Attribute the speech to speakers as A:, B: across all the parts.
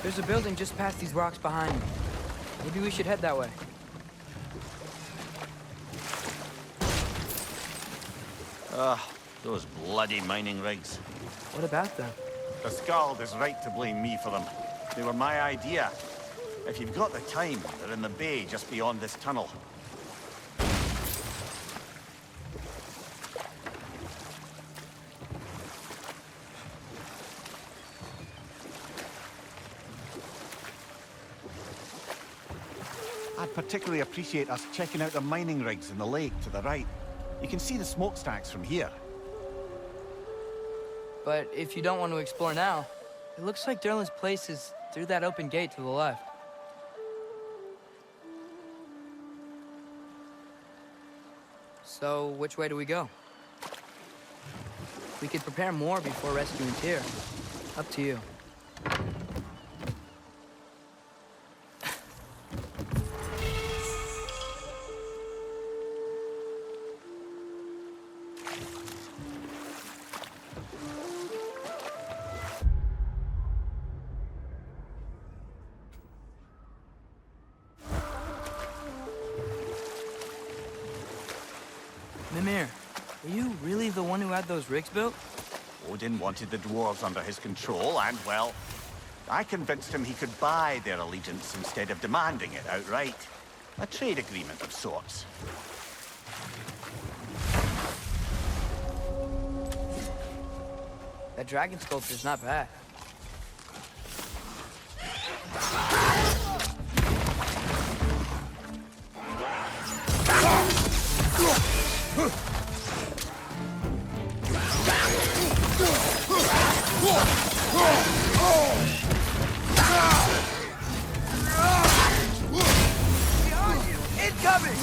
A: There's a building just past these rocks behind me. Maybe we should head that way.
B: Those bloody mining rigs.
A: What about them?
B: The Skald is right to blame me for them. They were my idea. If you've got the time, they're in the bay just beyond this tunnel. I'd particularly appreciate us checking out the mining rigs in the lake to the right. You can see the smokestacks from here.
A: But if you don't want to explore now, it looks like Durlin's place is through that open gate to the left. So, which way do we go? We could prepare more before rescuing Tyr. Up to you. Mimir, are you really the one who had those rigs built?
B: Odin wanted the dwarves under his control, and, well, I convinced him he could buy their allegiance instead of demanding it outright. A trade agreement of sorts.
A: That dragon sculpture's not bad.
C: Behind you! Incoming!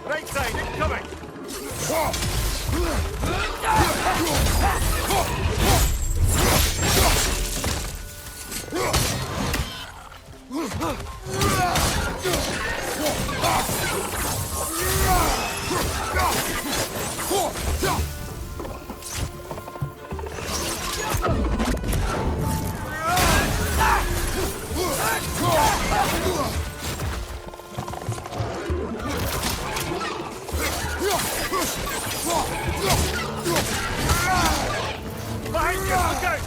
B: Right side, incoming! Behind you, look out!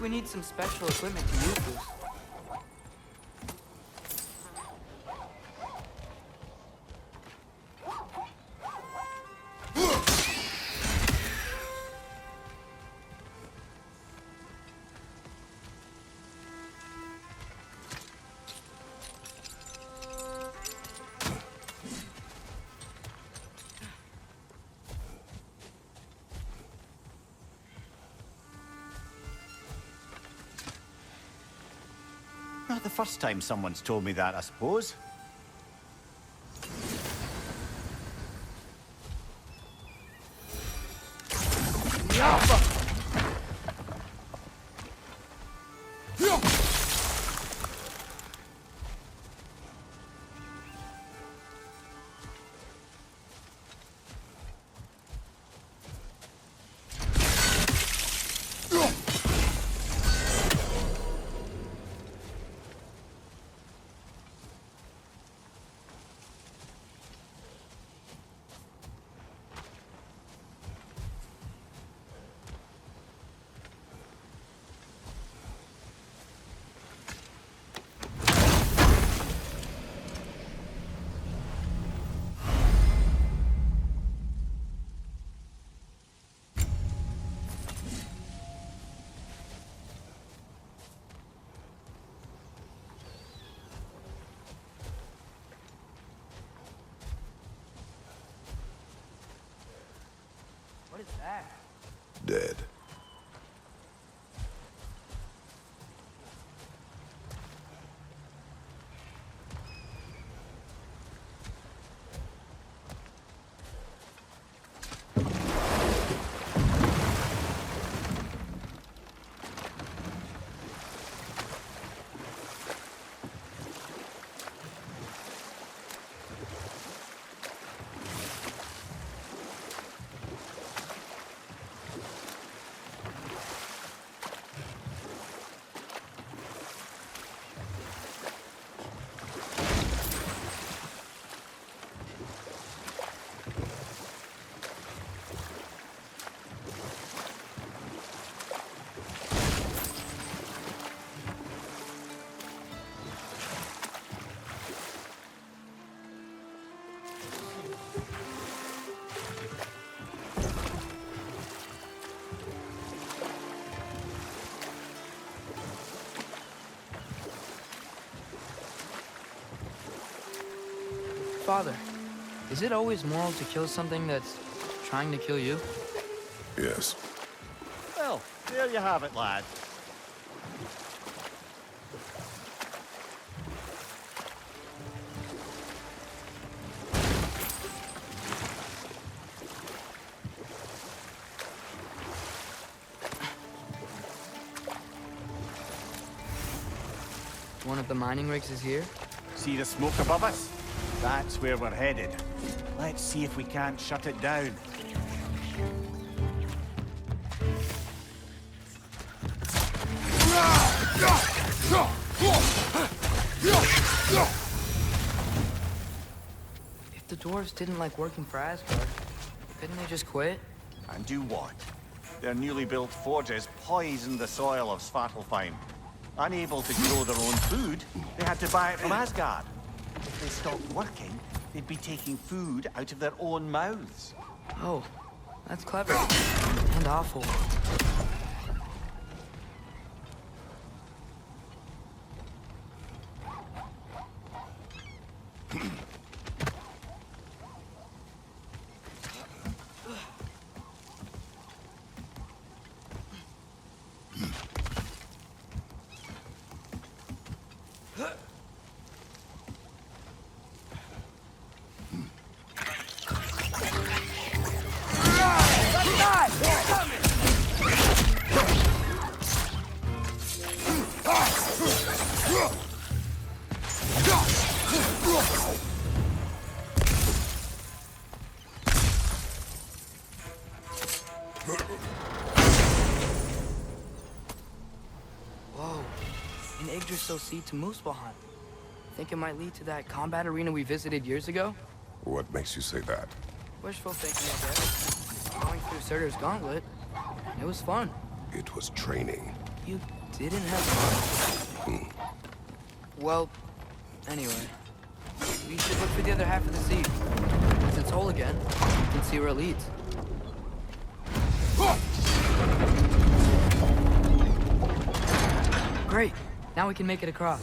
A: we need some special equipment to use this.
B: Not the first time someone's told me that, I suppose.
A: What is that?
D: Dead.
A: Father, is it always moral to kill something that's trying to kill you?
D: Yes.
B: Well, there you have it, lad.
A: One of the mining rigs is here?
B: See the smoke above us? That's where we're headed. Let's see if we can't shut it down.
A: If the dwarves didn't like working for Asgard, couldn't they just quit?
B: And do what? Their newly built forges poisoned the soil of Svartalfheim. Unable to grow their own food, they had to buy it from Asgard. If they stopped working, they'd be taking food out of their own mouths.
A: Oh, that's clever. And awful. Whoa, an Yggdrasil seed to Muspelheim. Think it might lead to that combat arena we visited years ago?
D: What makes you say that?
A: Wishful thinking, I guess. Going through Surtur's gauntlet, it was fun.
D: It was training.
A: You didn't have... Well, anyway. We should look for the other half of the seed. If it's whole again, we can see where it leads. Great. Now we can make it across.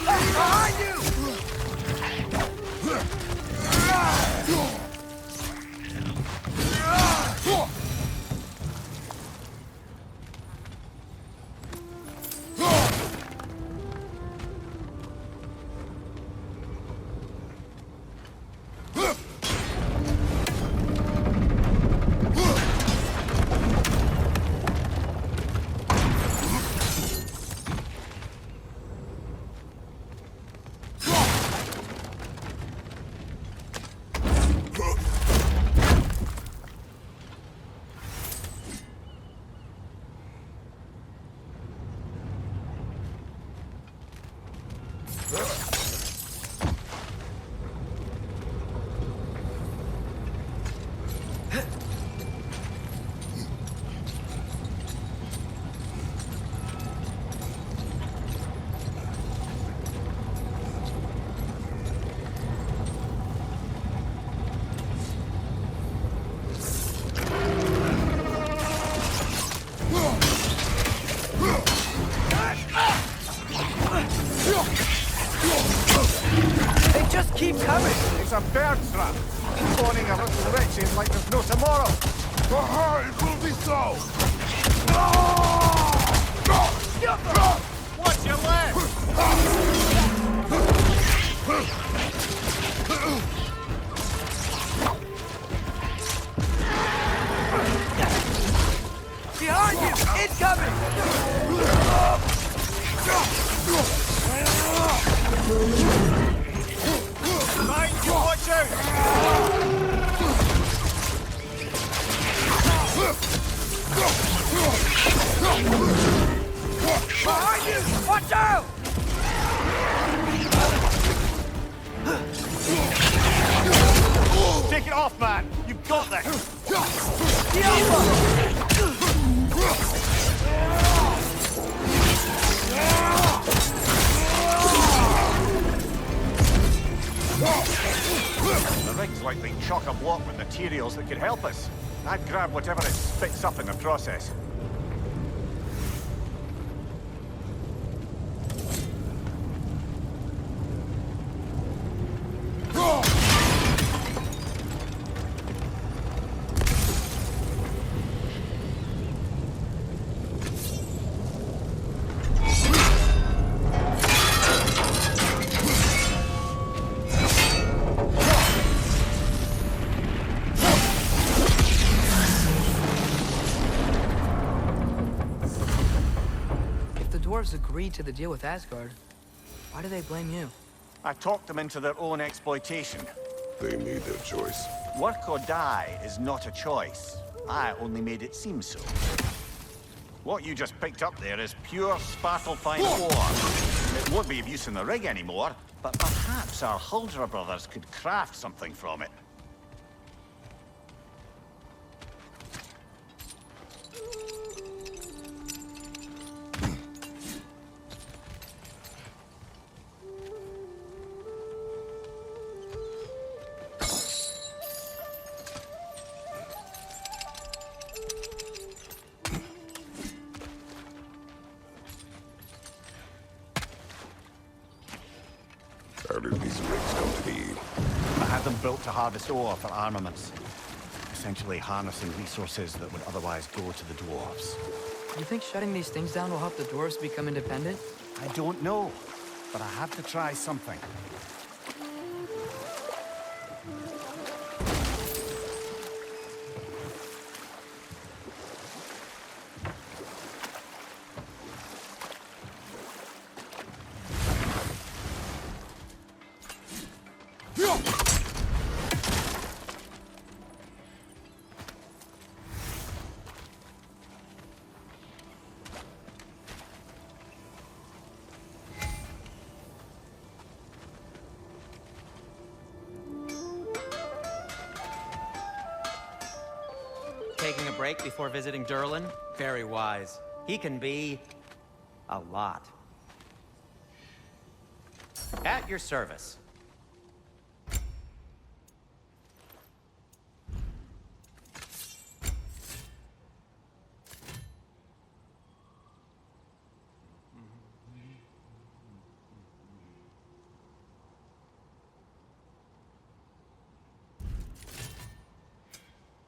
C: Behind you! They just keep coming!
B: It's a bird trap. Spawning a little wretches like there's no tomorrow.
D: It will be so!
B: Watch your left!
C: Behind you! Incoming!
B: Mind you, watch out!
C: Behind you! Watch out!
B: Take it off, man! You've got this!
C: The Alpha!
B: The rig's likely chock-a-block with materials that could help us. I'd grab whatever it spits up in the process.
A: Dwarves agreed to the deal with Asgard. Why do they blame you?
B: I talked them into their own exploitation.
D: They made their choice.
B: Work or die is not a choice. I only made it seem so. What you just picked up there is pure Svartalfheim ore. It won't be of use in the rig anymore, but perhaps our Huldra brothers could craft something from it.
D: How did these rigs come to be?
B: I had them built to harvest ore for armaments. Essentially harnessing resources that would otherwise go to the dwarves.
A: You think shutting these things down will help the dwarves become independent?
B: I don't know, but I have to try something.
E: Taking a break before visiting Durlin? Very wise. He can be... a lot. At your service.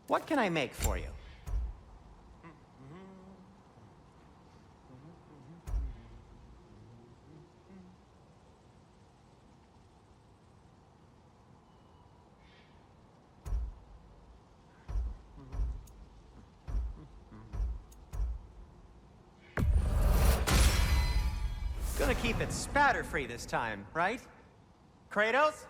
E: What can I make for you? Gonna keep it spatter-free this time, right? Kratos?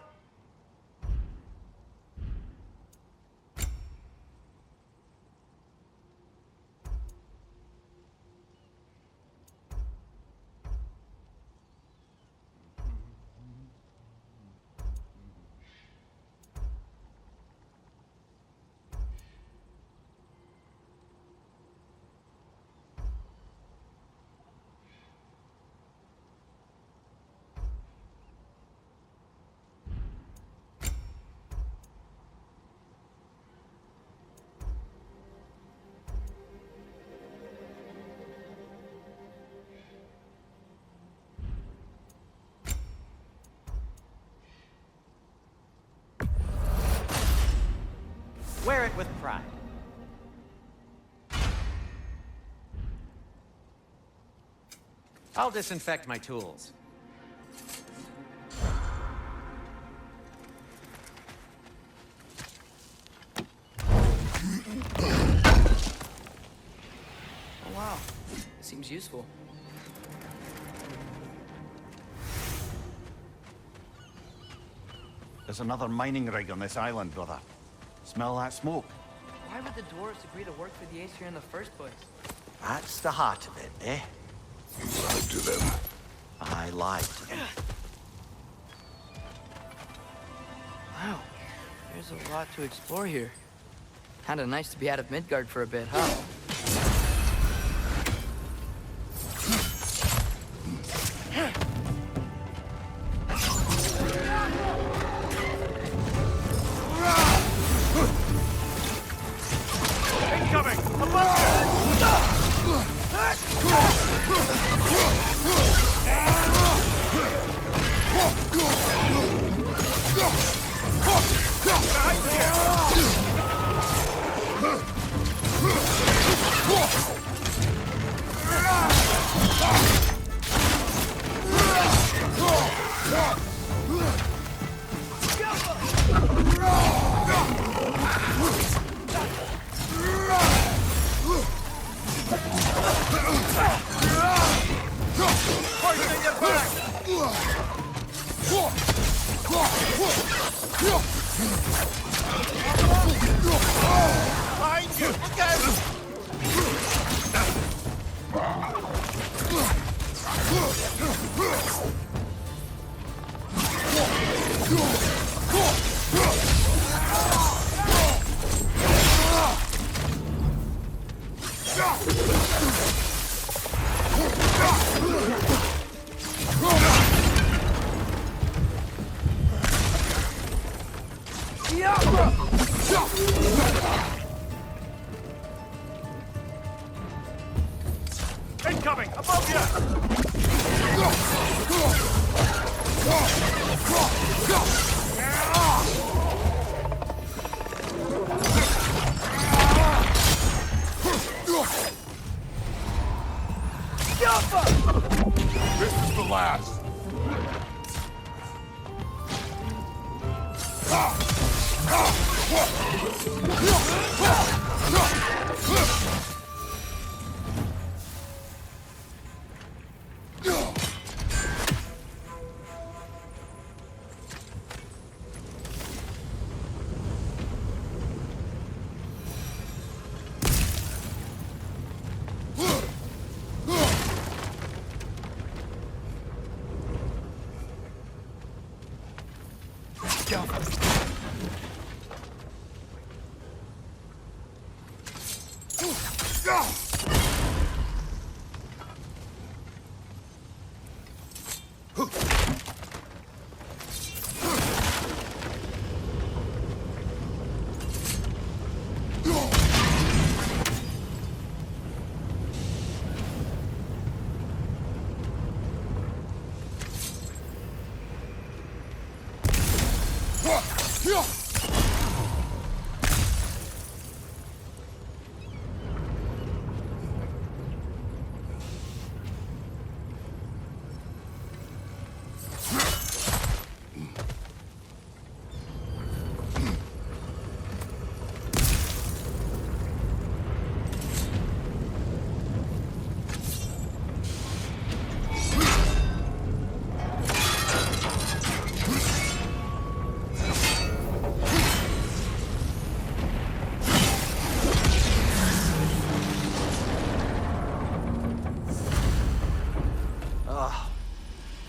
E: Wear it with pride. I'll disinfect my tools.
A: Oh wow, it seems useful.
B: There's another mining rig on this island, brother. Smell that smoke?
A: Why would the dwarves agree to work for the Aesir in the first place?
B: That's the heart of it, eh?
D: You lied to them.
B: I lied to them.
A: Wow, there's a lot to explore here. Kinda nice to be out of Midgard for a bit, huh?
C: Incoming! Above Incoming! Above you!
D: This is the last.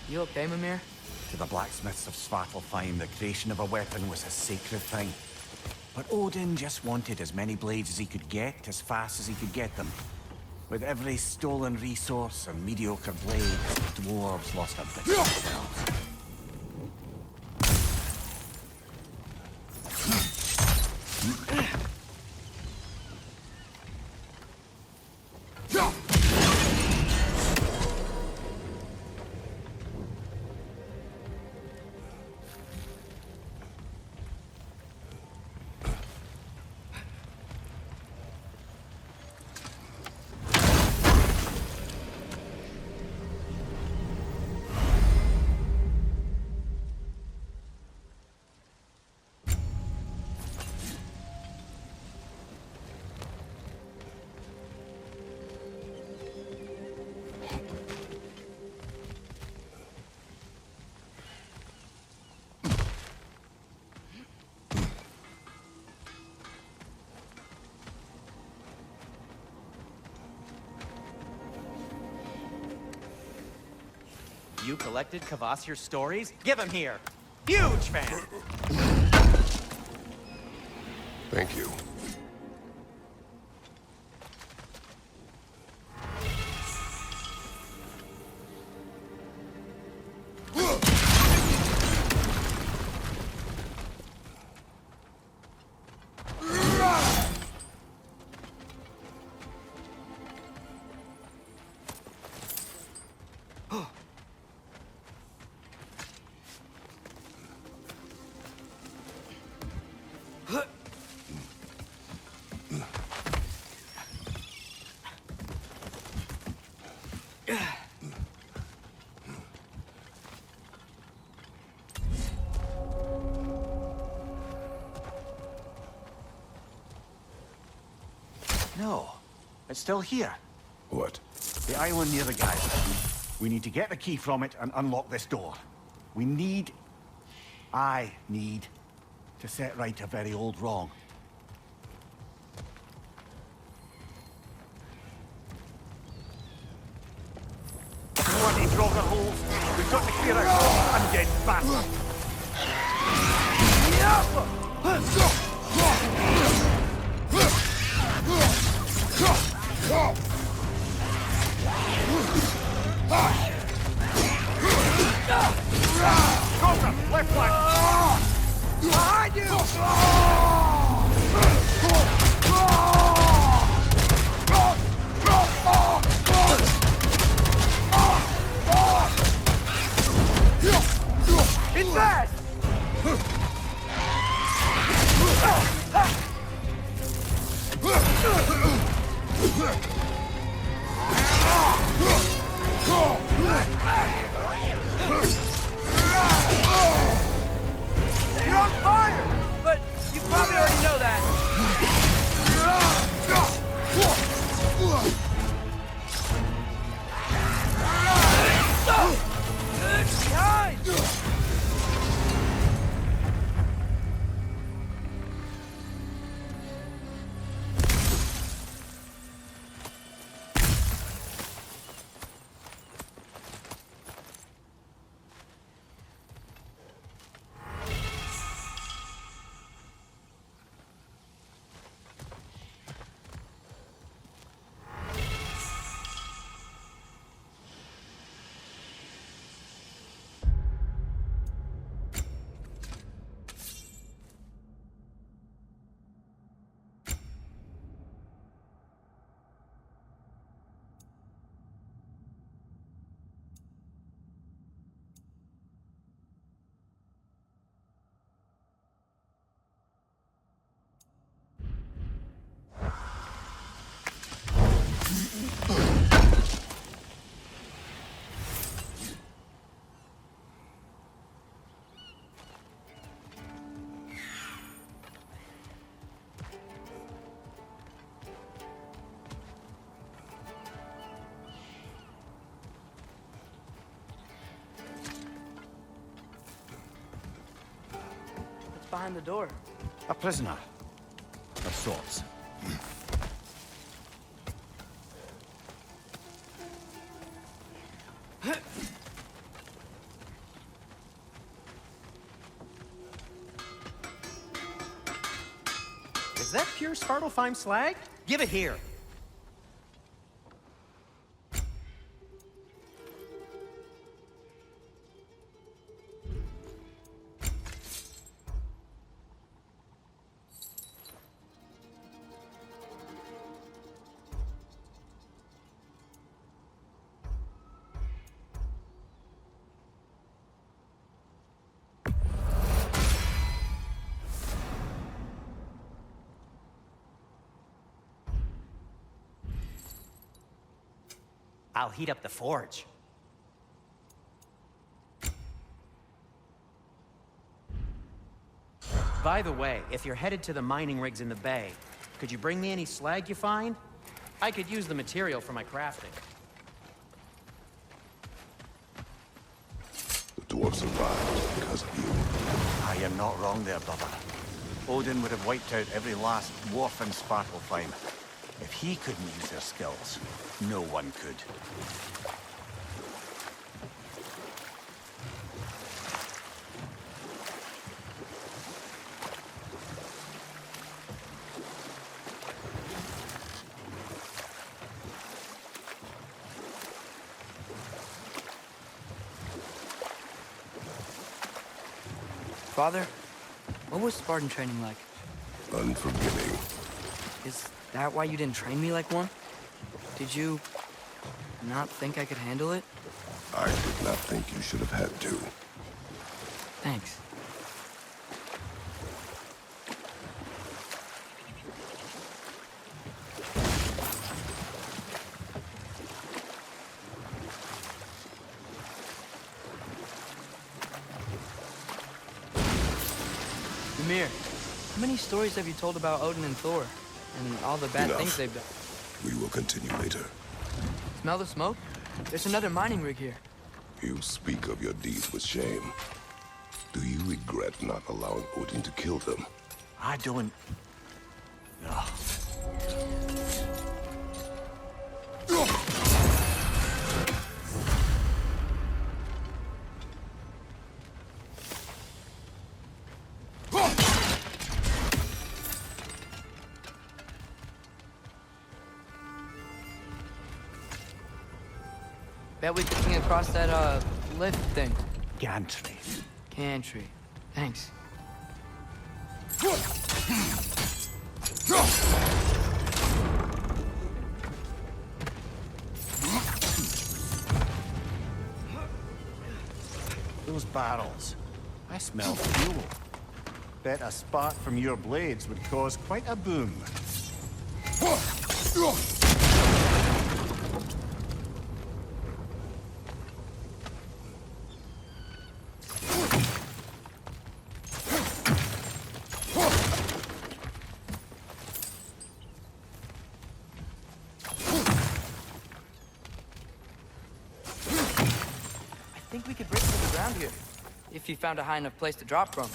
A: You okay, Mimir?
B: To the blacksmiths of Svartalfheim, the creation of a weapon was a sacred thing. But Odin just wanted as many blades as he could get, as fast as he could get them. With every stolen resource and mediocre blade, the dwarves lost a bit of themselves.
E: You collected Kvasir's stories? Give him here! Huge fan!
D: Thank you.
B: No, it's still here.
D: What?
B: The island near the geyser. We need to get the key from it and unlock this door. I need to set right a very old wrong. You want these rocker holes? We've got to clear out all the undead bastards. Coulter, left flank! Behind you! Invest!
A: You're on fire! But you probably already know that. Behind! behind the door?
B: A prisoner. Of sorts.
E: Is that pure Svartalfheim slag? Give it here. I'll heat up the forge. By the way, if you're headed to the mining rigs in the bay, could you bring me any slag you find? I could use the material for my crafting.
D: The dwarves arrived because of you.
B: Ah, you're not wrong there, brother. Odin would have wiped out every last dwarf in Svartalfheim. If he couldn't use their skills, no one could.
A: Father, what was Spartan training like?
D: Unforgiving.
A: Is that why you didn't train me like one? Did you not think I could handle it?
D: I did not think you should have had to.
A: Thanks. Ymir, how many stories have you told about Odin and Thor? And all the bad
D: Enough.
A: things they've done?
D: We will continue later.
A: Smell the smoke? There's another mining rig here.
D: You speak of your deeds with shame. Do you regret not allowing Odin to kill them?
B: I don't... No.
A: Bet we could swing across that, lift thing.
B: Gantry.
A: Gantry. Thanks.
B: Those barrels. I smell fuel. Bet a spark from your blades would cause quite a boom.
A: I think we could break through the ground here. If you found a high enough place to drop from.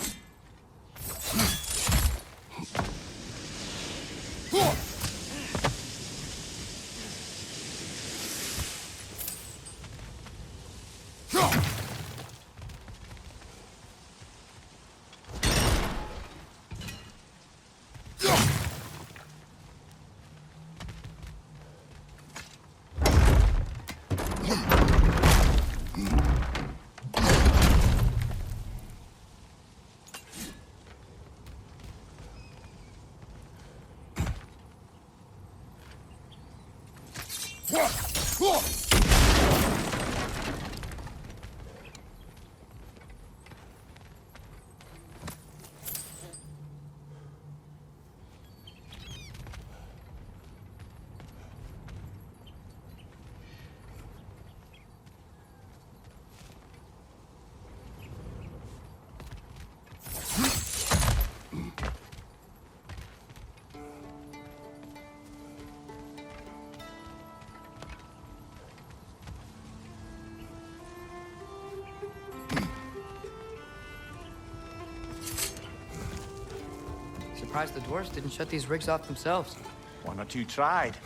A: surprised the dwarves didn't shut these rigs off themselves.
B: One or two tried.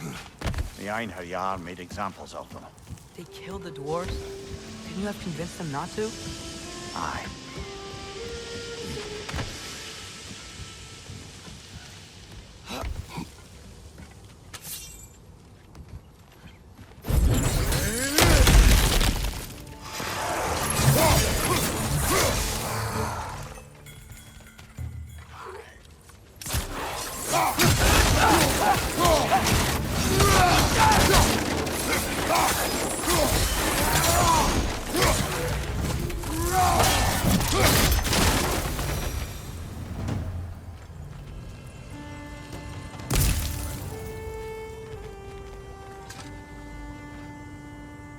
B: The Einherjar made examples of them.
A: They killed the dwarves? Couldn't you have convinced them not to?
B: Aye.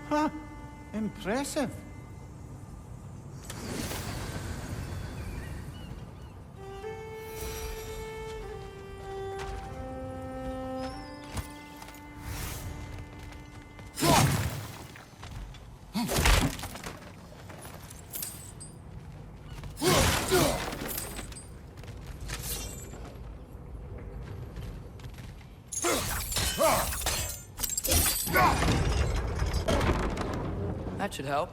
B: Huh. Impressive.
A: That should help.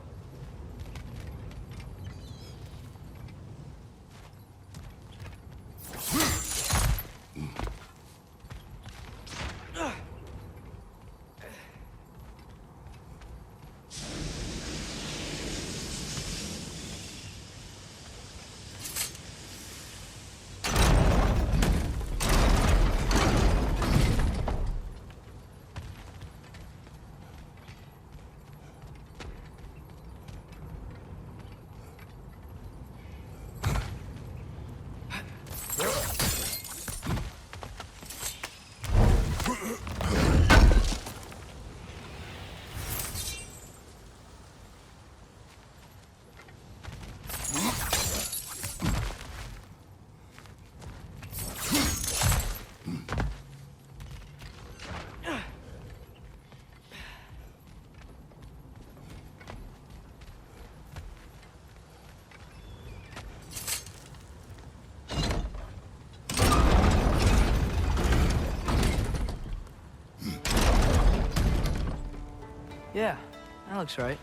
A: Yeah, that looks right.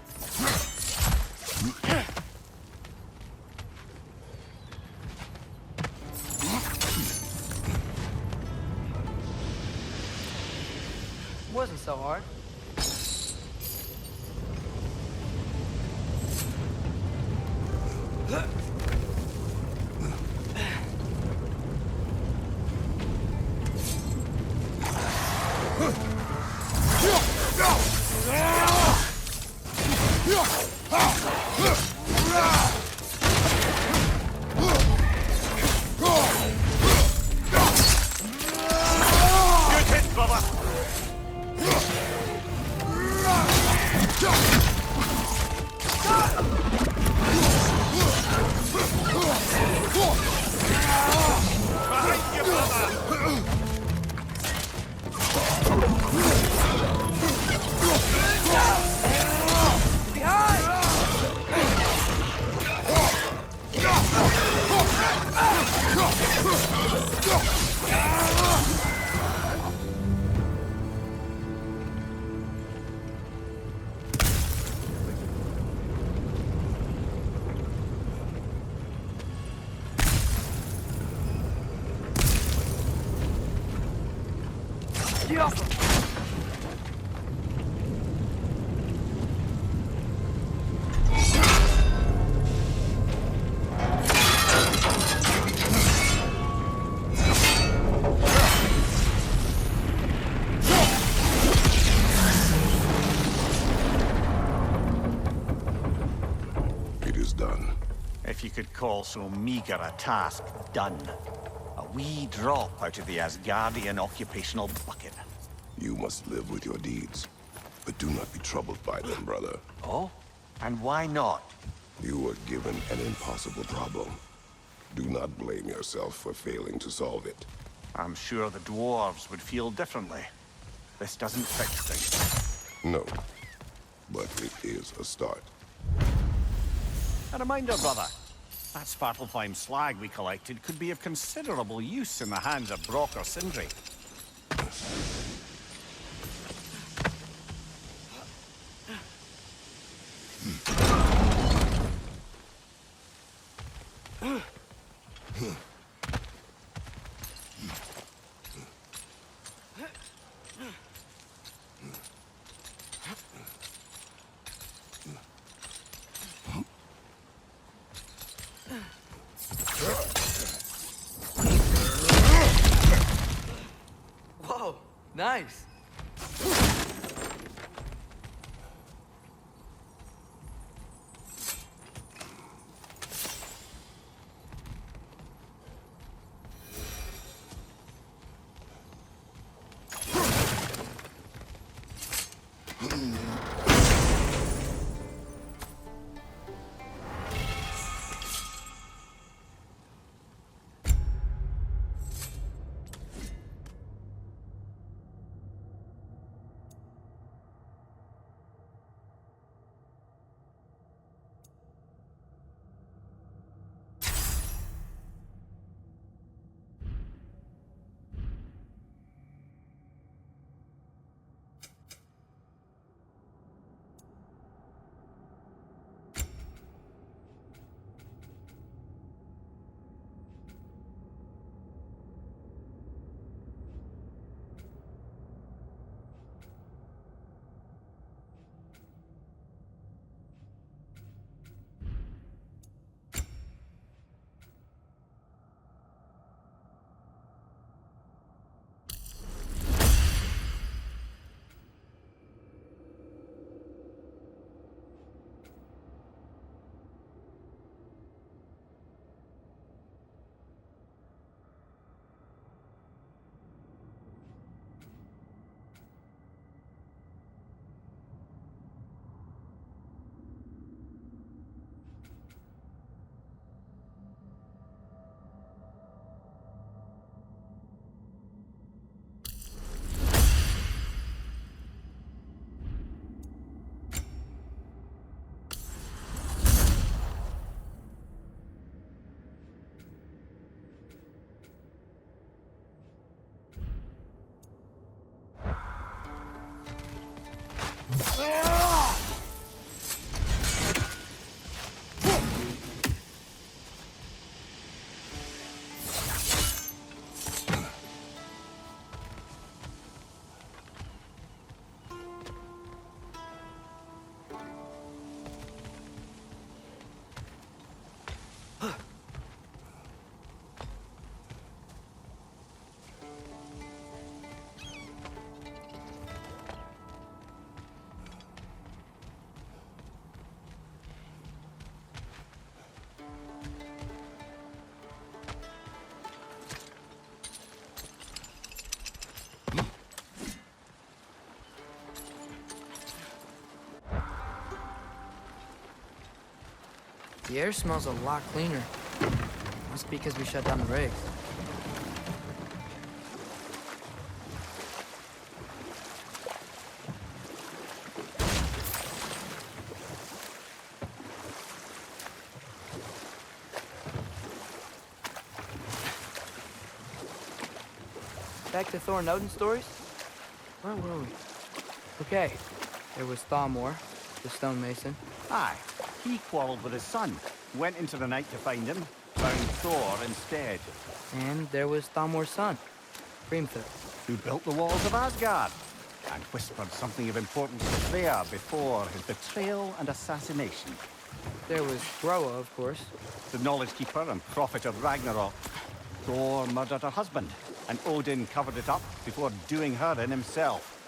A: Wasn't so hard.
D: It is done.
B: If you could call so meager a task done. A wee drop out of the Asgardian occupational bucket.
D: You must live with your deeds, but do not be troubled by them, brother.
B: Oh? And why not?
D: You were given an impossible problem. Do not blame yourself for failing to solve it.
B: I'm sure the dwarves would feel differently. This doesn't fix things.
D: No, but it is a start.
B: A reminder, brother. That Svartalfheim slag we collected could be of considerable use in the hands of Brock or Sindri.
A: Whoa, nice. The air smells a lot cleaner. Must be because we shut down the rigs. Back to Thor and Odin stories? Where were we? Okay, there was Thalmor, the stonemason.
B: Aye, he quarreled with his son, went into the night to find him, found Thor instead.
A: And there was Thalmor's son, Hrimthur.
B: Who built the walls of Asgard, and whispered something of importance to Freya before his betrayal and assassination.
A: There was Groa, of course.
B: The knowledge keeper and prophet of Ragnarok. Thor murdered her husband, and Odin covered it up before doing her in himself.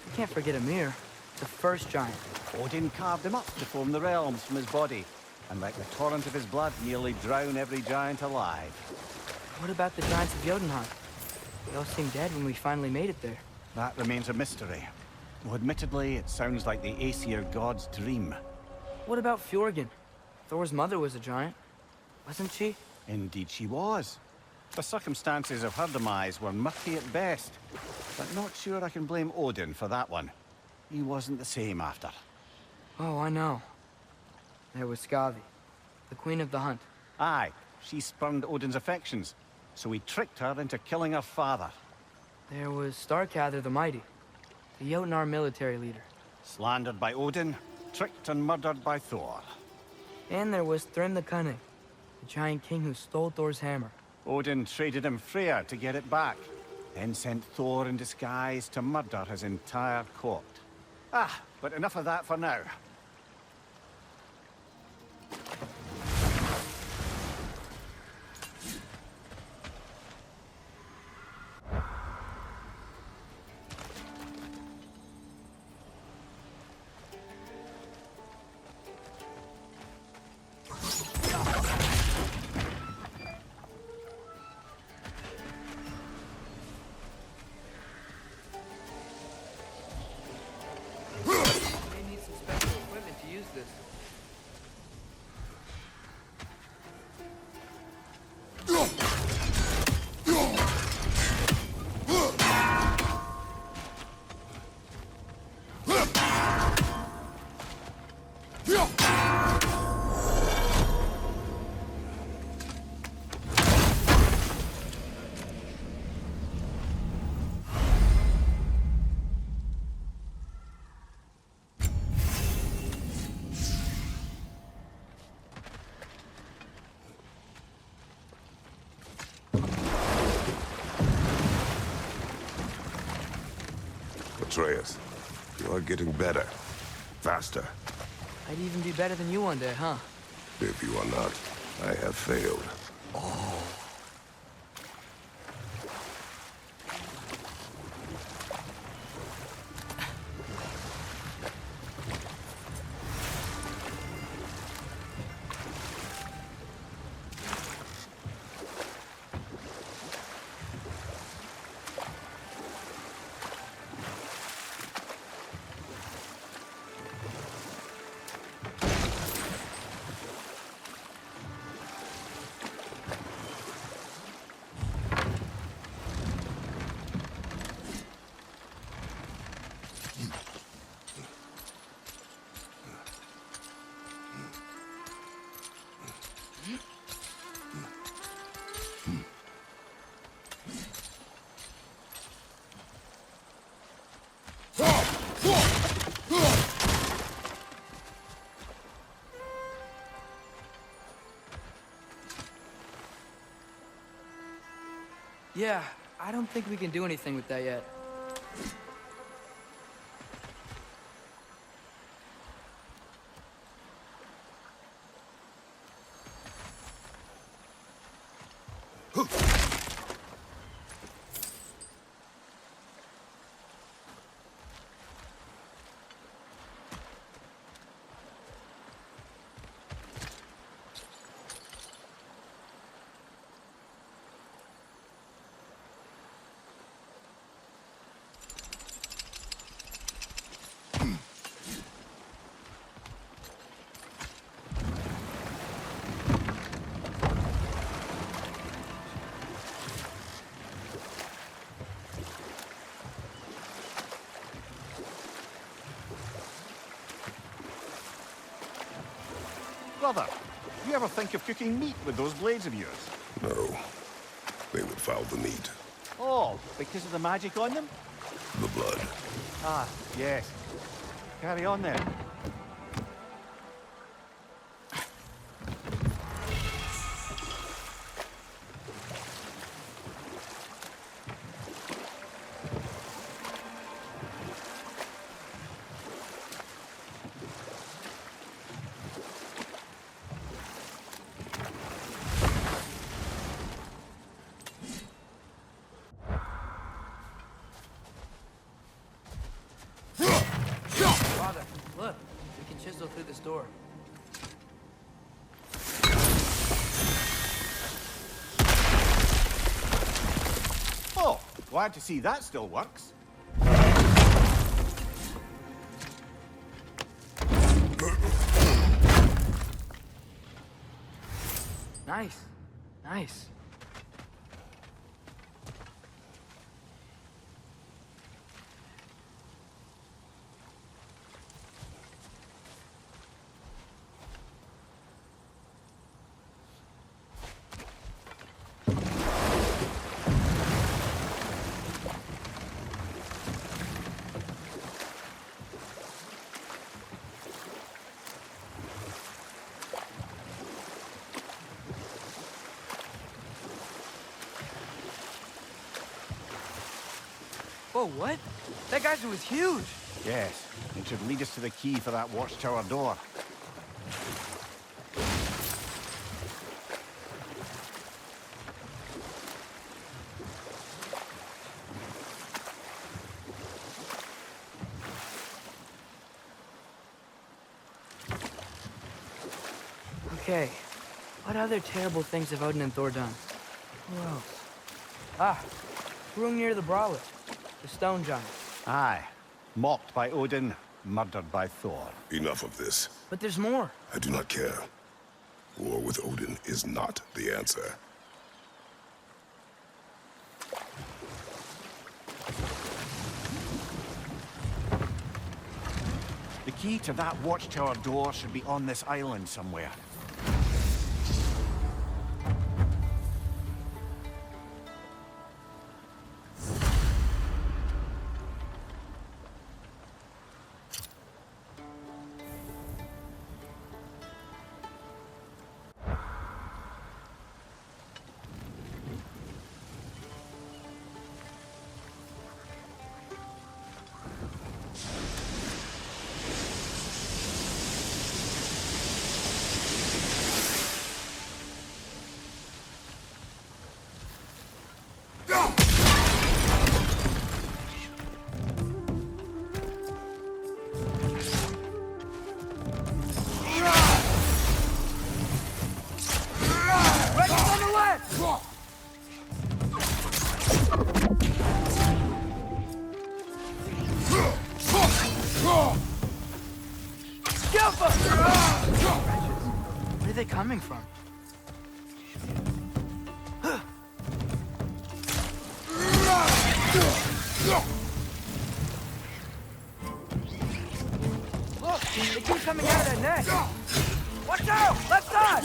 A: You can't forget Ymir, the first giant.
B: Odin carved him up to form the realms from his body, and let the torrent of his blood nearly drown every giant alive.
A: What about the giants of Jotunheim? They all seemed dead when we finally made it there.
B: That remains a mystery. Though admittedly, it sounds like the Aesir god's dream.
A: What about Fjorgyn? Thor's mother was a giant, wasn't she?
B: Indeed she was. The circumstances of her demise were murky at best, but not sure I can blame Odin for that one. He wasn't the same after.
A: Oh, I know. There was Skavi, the queen of the hunt.
B: Aye, she spurned Odin's affections, so he tricked her into killing her father.
A: There was Starkather the Mighty, the Jotnar military leader.
B: Slandered by Odin, tricked and murdered by Thor.
A: And there was Thrym the Cunning, the giant king who stole Thor's hammer.
B: Odin traded him Freya to get it back, then sent Thor in disguise to murder his entire court. Ah, but enough of that for now.
A: They need some special equipment to use this.
D: Atreus, you are getting better. Faster.
A: I'd even be better than you one day, huh?
D: If you are not, I have failed.
A: Yeah, I don't think we can do anything with that yet.
B: Brother, you ever think of cooking meat with those blades of yours?
D: No. They would foul the meat.
B: Oh, because of the magic on them?
D: The blood.
B: Ah, yes. Carry on then.
A: Father, look. We can chisel through this door.
B: Oh, glad to see that still works.
A: Nice. Nice. Whoa, what? That geyser was huge.
B: Yes, it should lead us to the key for that watchtower door.
A: Okay, what other terrible things have Odin and Thor done? Who else? Ah, room near the brawler, the stone giant.
B: Aye. Mocked by Odin, murdered by Thor.
D: Enough of this.
A: But there's more.
D: I do not care. War with Odin is not the answer.
B: The key to that watchtower door should be on this island somewhere.
A: Where are they coming from? Look, they keep coming out of that net. Watch out! Left side!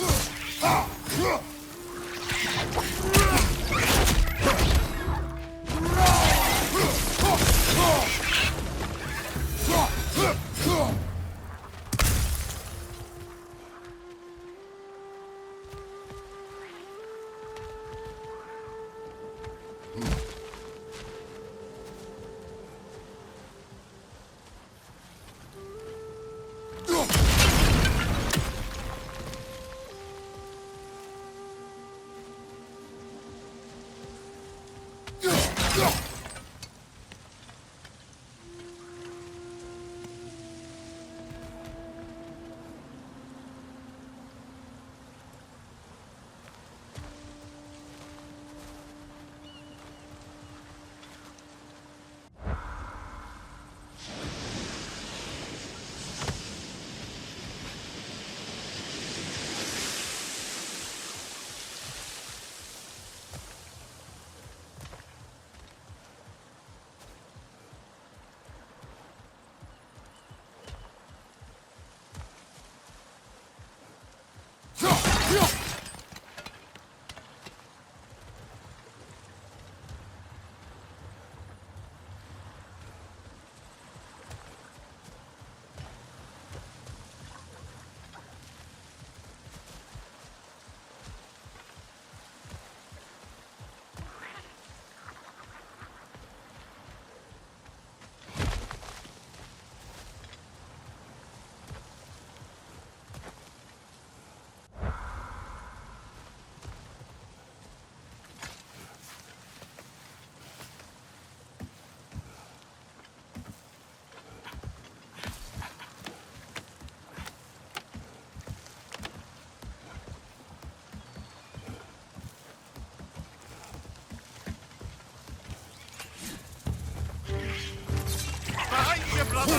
C: Behind you, brother!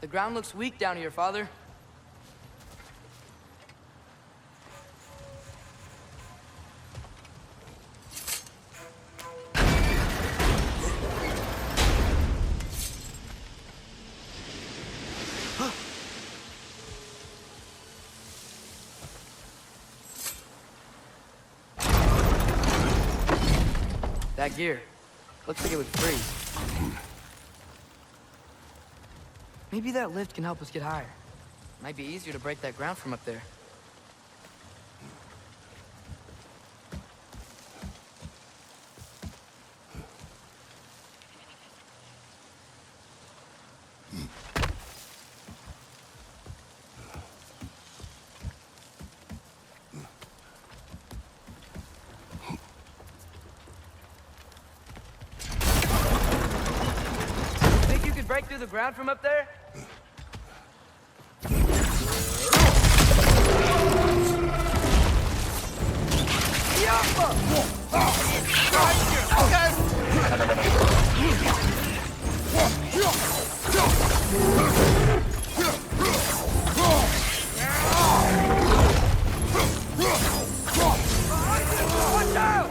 A: The ground looks weak down here, Father. That gear. Looks like it would freeze. Maybe that lift can help us get higher. Might be easier to break that ground from up there. through the ground from up there? Watch out!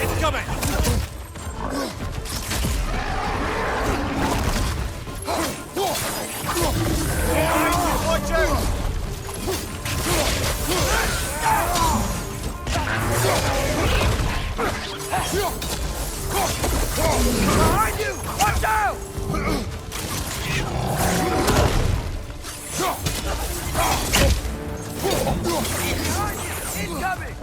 C: Incoming!
B: Watch out!
A: Behind you! Watch out! Behind you! Incoming!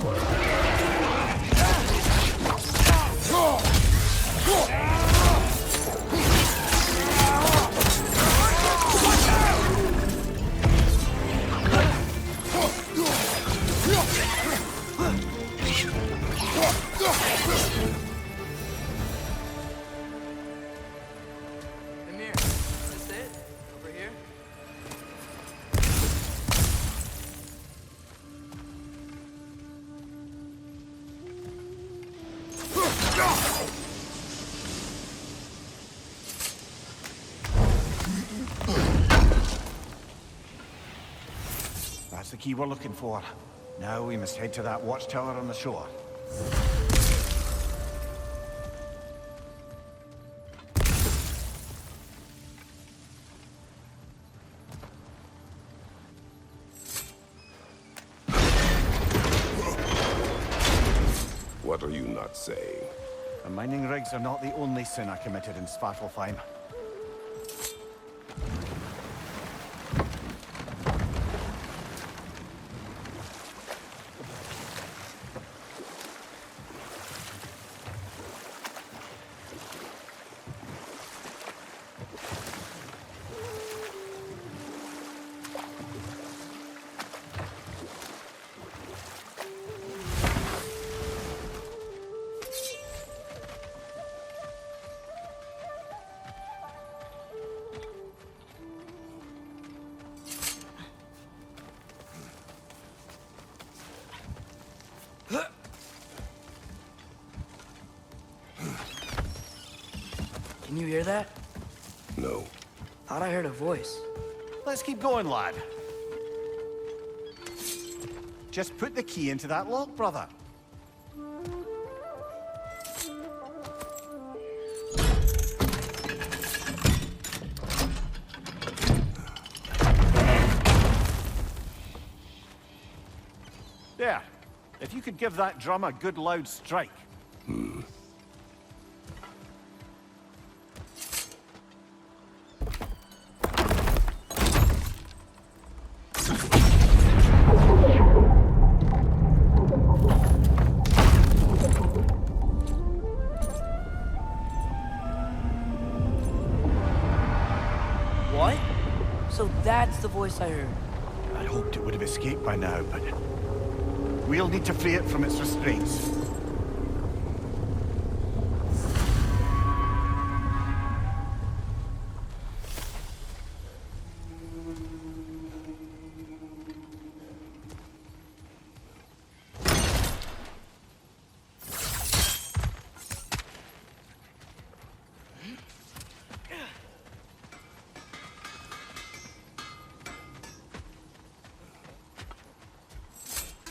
A: Amir, is this it? Over here?
B: That's the key we're looking for. Now we must head to that watchtower on the shore.
D: What are you not saying?
B: The mining rigs are not the only sin I committed in Svartalfheim.
A: Can you hear that?
D: No.
A: Thought I heard a voice.
B: Let's keep going, lad. Just put the key into that lock, brother. There. If you could give that drum a good loud strike.
A: What? So that's the voice I heard.
B: I hoped it would have escaped by now, but we'll need to free it from its restraints.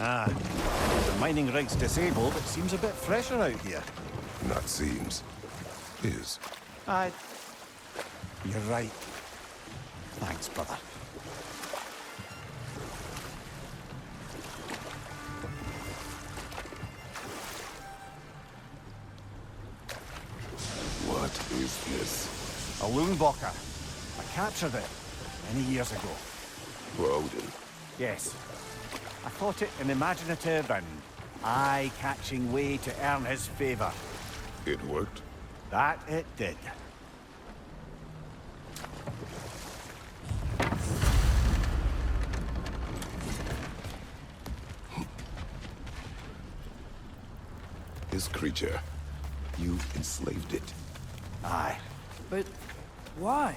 B: Ah, the mining rig's disabled. It seems a bit fresher out here.
D: Not seems. Is.
B: You're right. Thanks, brother.
D: What is this?
B: A loonbocker. I captured it many years ago.
D: For Odin.
B: Yes. I thought it an imaginative and eye-catching way to earn his favor.
D: It worked?
B: That it did.
D: This creature, you enslaved it.
B: Aye,
A: But why?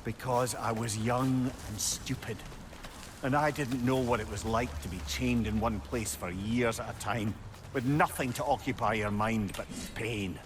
B: because I was young and stupid. And I didn't know what it was like to be chained in one place for years at a time, with nothing to occupy your mind but pain.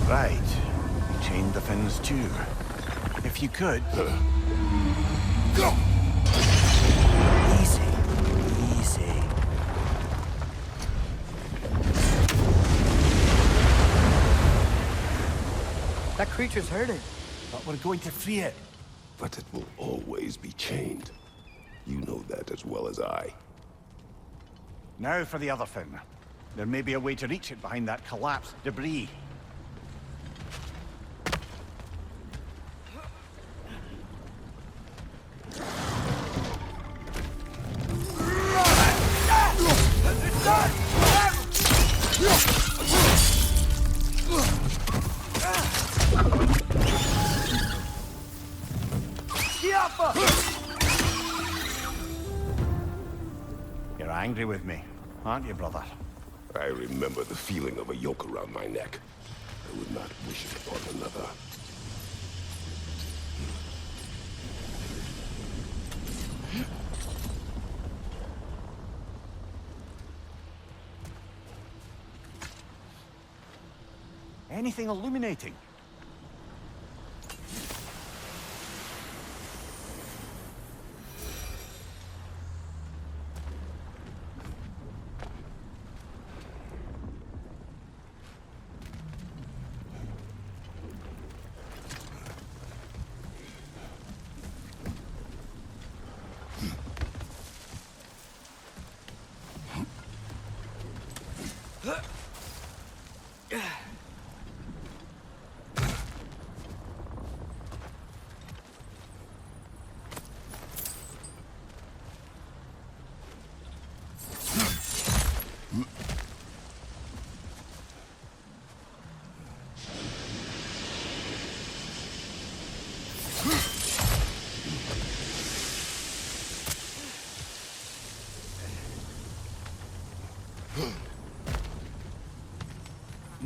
B: Right. You chained the fins too. If you could... Easy. Easy.
A: That creature's hurting.
B: But we're going to free it.
D: But it will always be chained. You know that as well as I.
B: Now for the other fin. There may be a way to reach it behind that collapsed debris. You're angry with me, aren't you, brother?
D: I remember the feeling of a yoke around my neck. I would not wish it upon another.
B: Anything illuminating?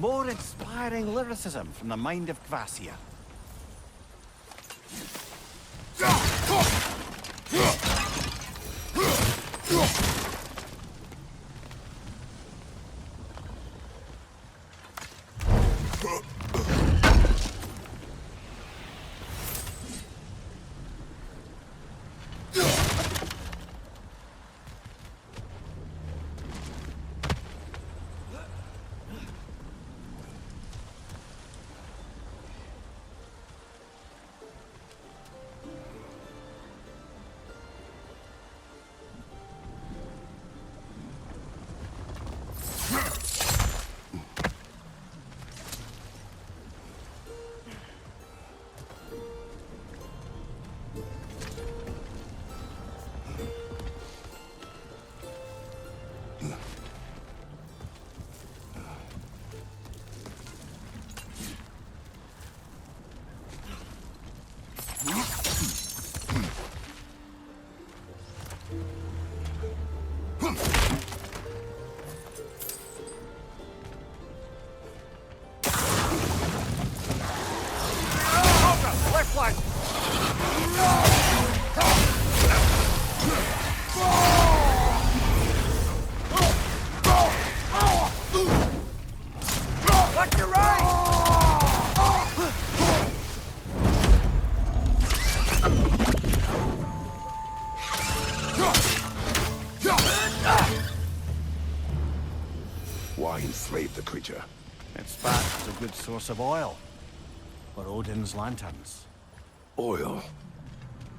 B: More inspiring lyricism from the mind of Kvasir.
D: Why enslave the creature?
B: Its fat is a good source of oil. For Odin's lanterns.
D: Oil.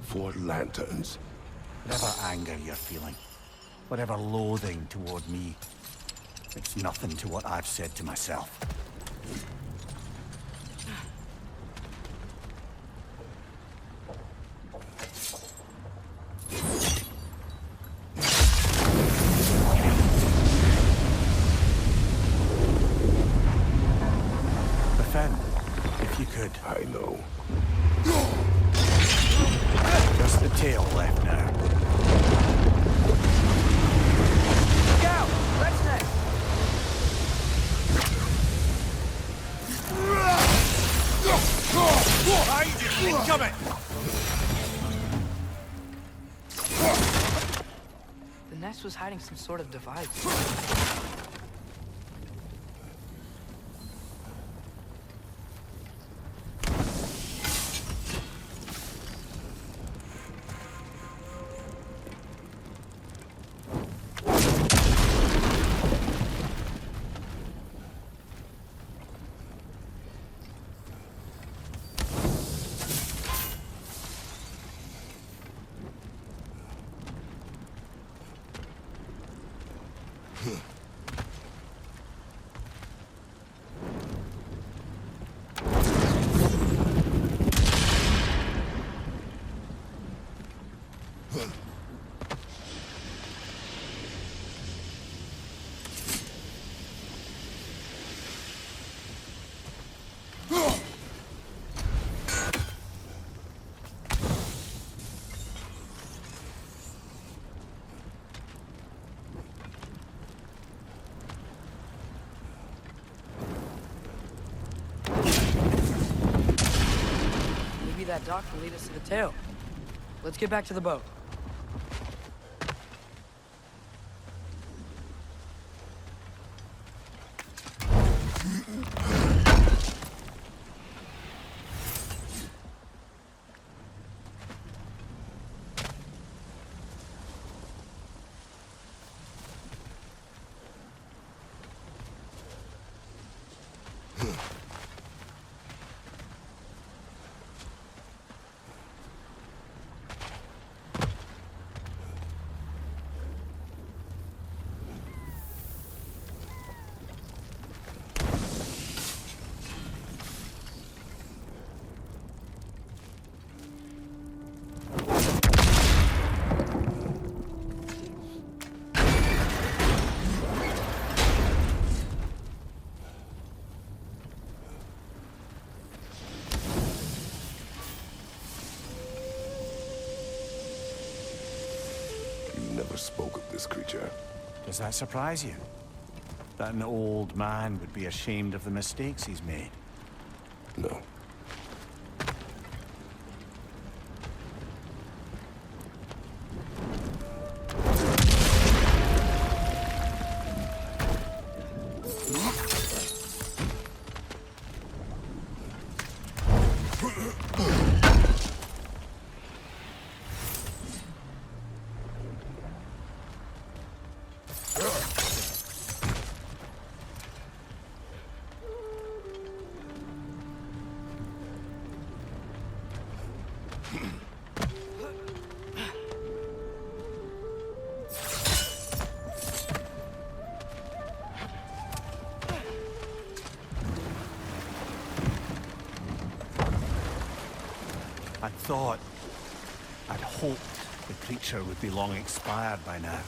D: For lanterns.
B: Whatever anger you're feeling, whatever loathing toward me, it's nothing to what I've said to myself. Defend, if you could.
D: I know.
B: Just the tail left now.
A: Look out! Red's next!
C: Incoming!
A: The nest was hiding some sort of device. Maybe that dock can lead us to the tail. Let's get back to the boat.
D: Never spoke of this creature.
B: Does that surprise you? That an old man would be ashamed of the mistakes he's made?
D: No.
B: I'd hoped the creature would be long expired by now.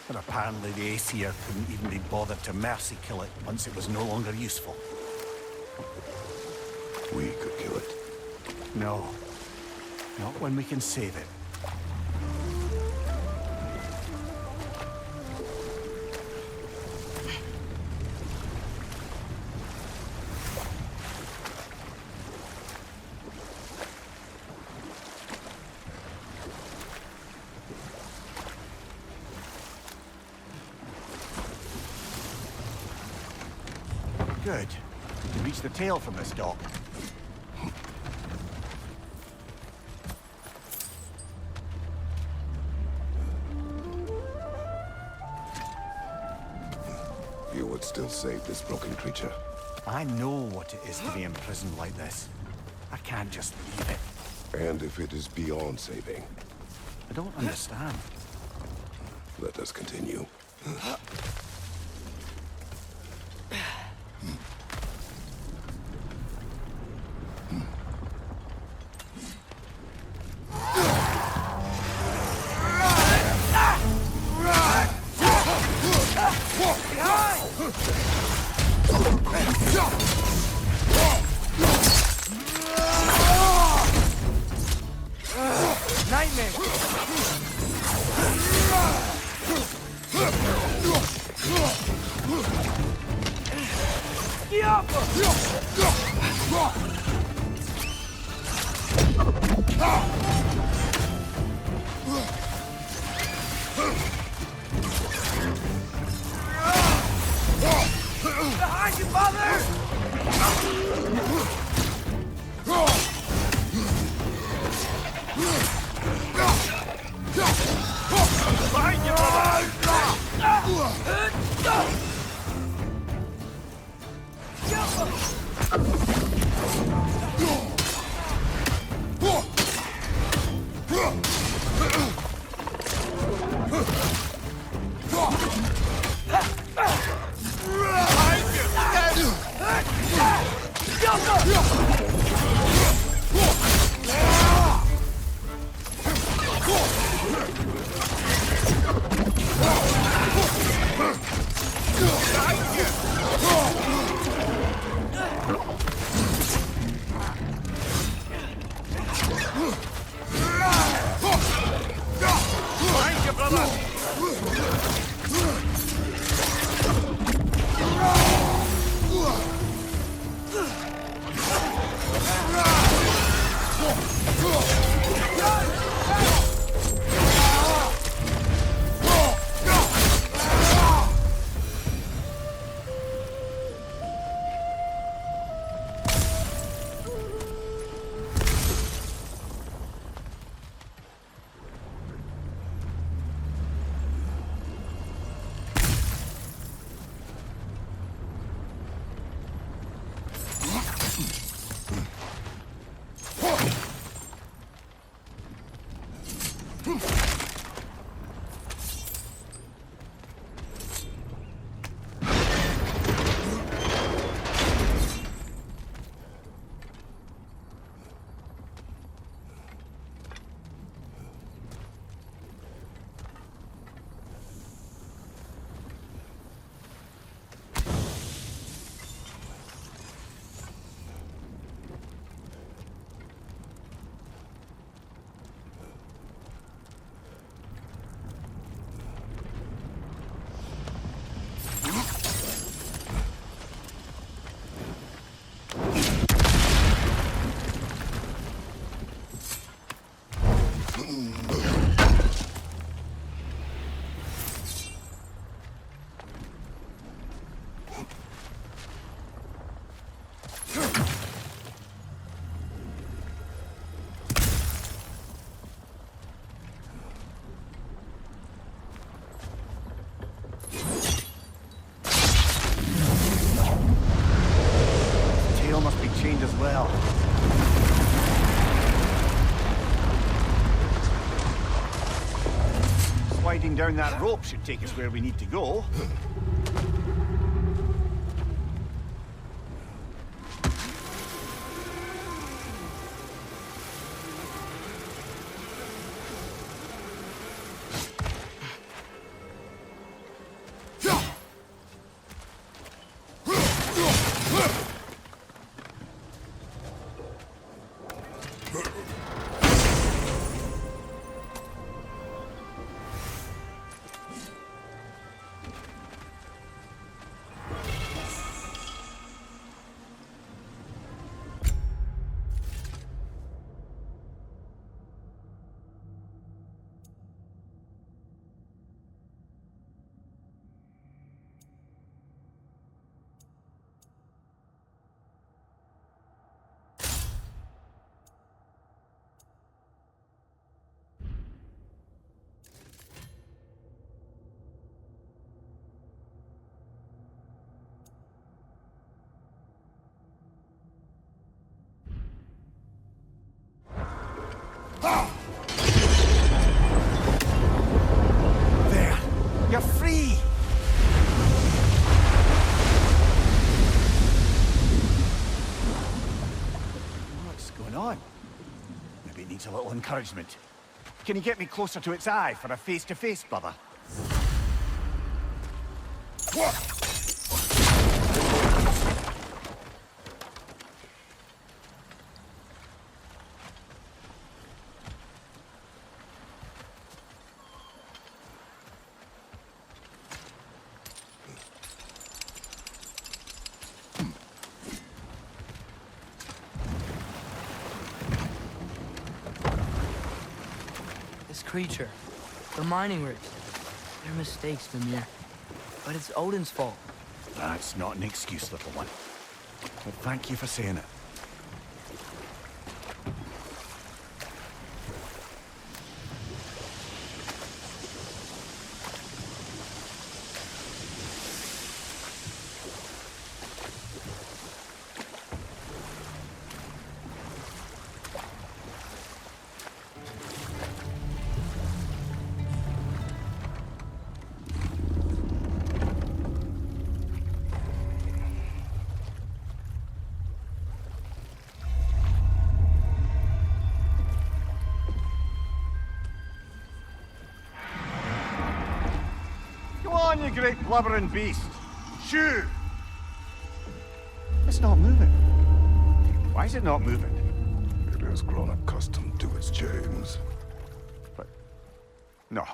B: But apparently the Aesir couldn't even be bothered to mercy kill it once it was no longer useful.
D: We could kill it.
B: No. Not when we can save it. Good. We can reach the tail from this dock.
D: You would still save this broken creature.
B: I know what it is to be imprisoned like this. I can't just leave it.
D: And if it is beyond saving,
B: I don't understand.
D: let us continue.
A: Behind you, father!
C: Behind you, brother! Behind you, brother!
B: Tail must be chained as well. Sliding down that rope should take us where we need to go. There! You're free! What's going on? Maybe it needs a little encouragement. Can you get me closer to its eye for a face-to-face, brother? What?
A: This creature, the mining rigs, they're mistakes, Mimir. But it's Odin's fault.
B: That's not an excuse, little one. But thank you for saying it. Come on, you great blubbering beast! Shoo! It's not moving. Why is it not moving?
D: It has grown accustomed to its chains.
B: But... No.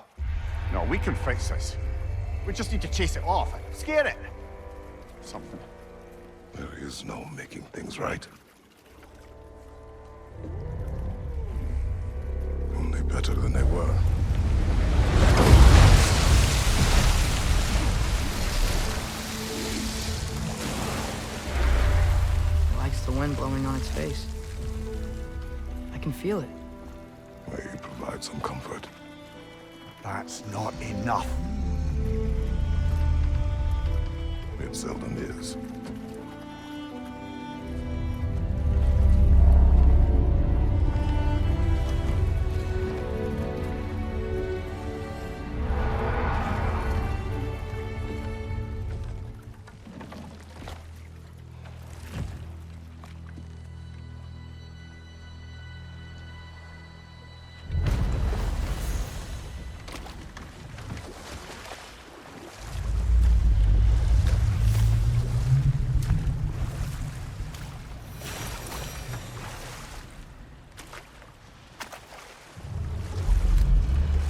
B: No, we can fix this. We just need to chase it off and scare it. Something.
D: There is no making things right. Only better than they were.
A: It likes the wind blowing on its face. I can feel it.
D: May provide some comfort.
B: That's not enough.
D: It seldom is.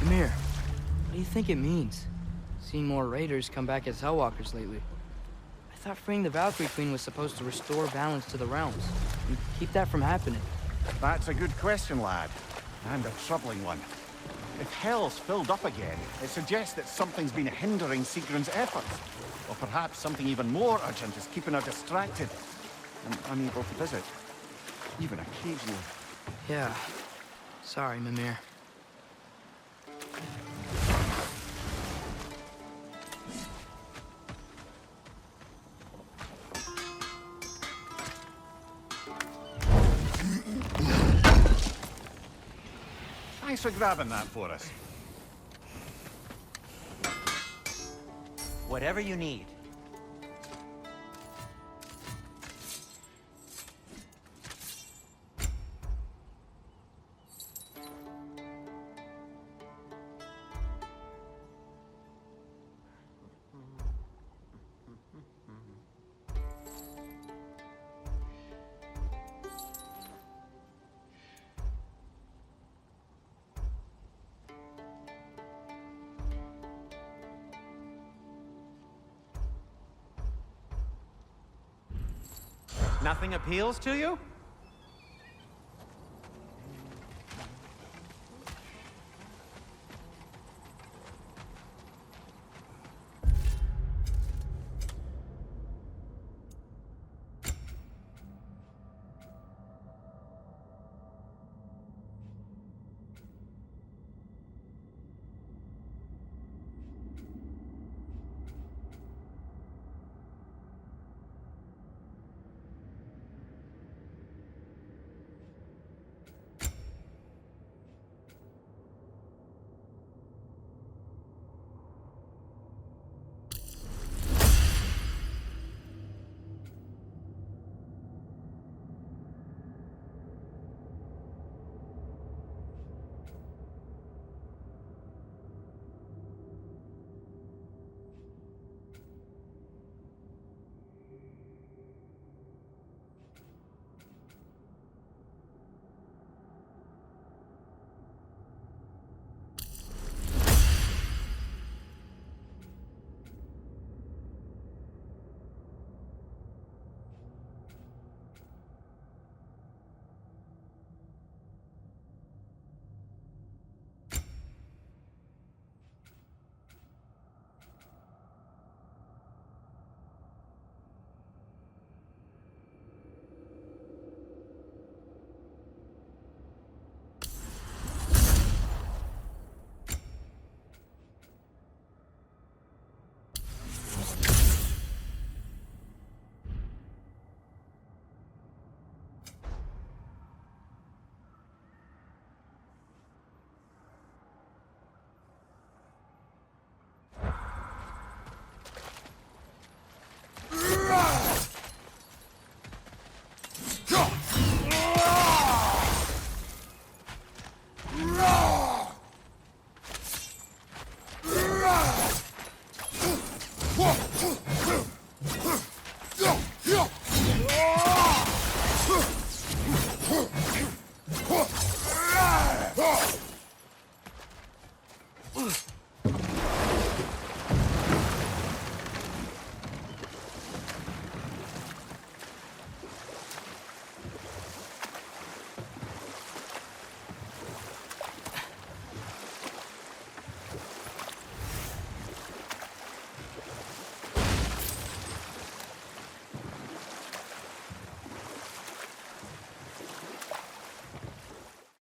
A: Mimir, what do you think it means? Seeing more raiders come back as Hellwalkers lately. I thought freeing the Valkyrie Queen was supposed to restore balance to the realms and keep that from happening.
B: That's a good question, lad. And a troubling one. If Hell's filled up again, it suggests that something's been hindering Sigrun's efforts. Or perhaps something even more urgent is keeping her distracted and unable to visit. Even occasionally.
A: Yeah. Sorry, Mimir.
B: Thanks for grabbing that for us.
E: Whatever you need. Nothing appeals to you?